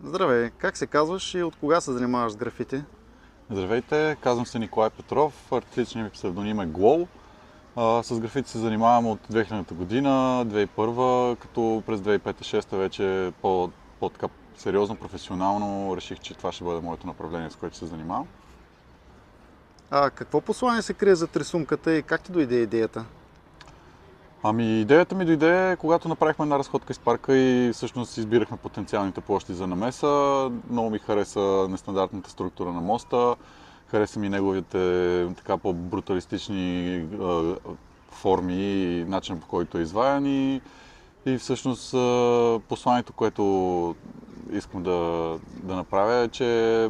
Здравей, как се казваш и от кога се занимаваш с графити? Здравейте, казвам се Николай Петров, артистичният ми псевдоним е Glow. С графити се занимавам от 2000 година, 2001, като през 2005-2006 вече по-така сериозно, професионално реших, че това ще бъде моето направление, с което се занимавам. А какво послание се крие зад рисунката и как ти дойде идеята? Ами идеята ми дойде, когато направихме една разходка из парка и всъщност избирахме потенциалните площи за намеса. Много ми хареса нестандартната структура на моста, хареса ми неговите така по-бруталистични форми и начин, по който е изваян и всъщност посланието, което искам да направя е, че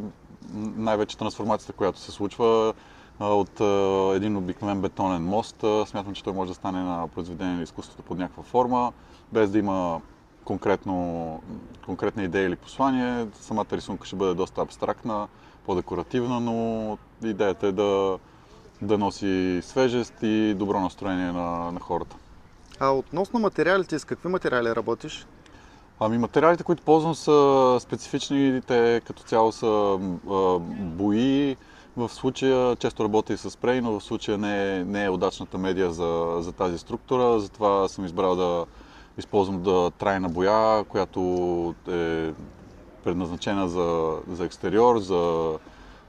най-вече трансформацията, която се случва от един обикновен бетонен мост, смятам, че той може да стане на произведение на изкуството под някаква форма, без да има конкретна идея или послание. Самата рисунка ще бъде доста абстрактна, по-декоративна, но идеята е да носи свежест и добро настроение на хората. А относно материалите, с какви материали работиш? Ами материалите, които ползвам са специфични, те като цяло са бои. В случая често работя и с спрей, но в случая не е удачната медия за тази структура, затова съм избрал да използвам трайна боя, която е предназначена за екстериор,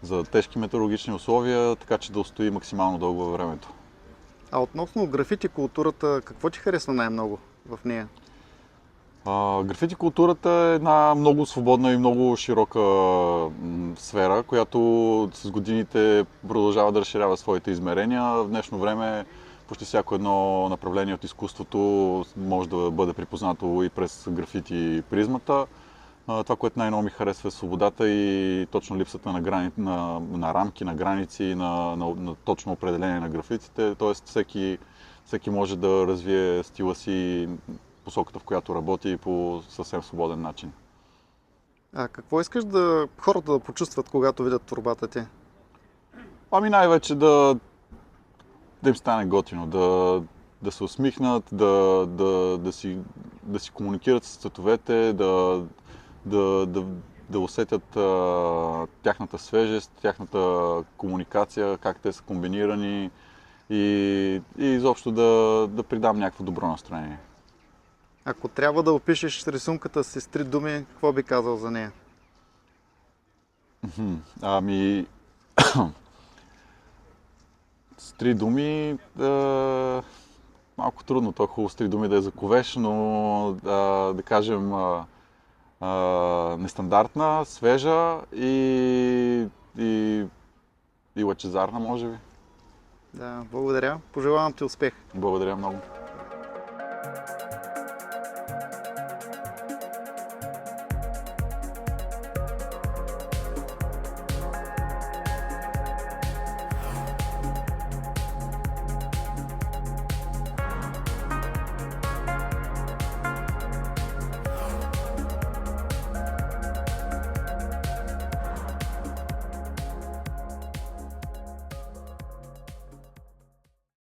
за тежки метеорологични условия, така че да устои максимално дълго във времето. А относно графити културата, какво ти харесва най-много в нея? Графити културата е една много свободна и много широка сфера, която с годините продължава да разширява своите измерения. В днешно време почти всяко едно направление от изкуството може да бъде припознато и през графити призмата. Това, което най-много ми харесва е свободата и точно липсата на рамки, на граници, на точно определение на графитите. Тоест всеки може да развие стила си, посоката, в която работи по съвсем свободен начин. А какво искаш да хората да почувстват, когато видят творбата ти? Ами най-вече да им стане готино, да се усмихнат, да си комуникират с цветовете, да, да, да усетят тяхната свежест, тяхната комуникация, как те са комбинирани и изобщо да придам някакво добро настроение. Ако трябва да опишеш рисунката си с три думи, какво би казал за нея? Ами, с три думи, малко трудно, то е хубаво с три думи да е заковеш, но да кажем нестандартна, свежа и, и лъчезарна, може би. Да, благодаря. Пожелавам ти успех. Благодаря много.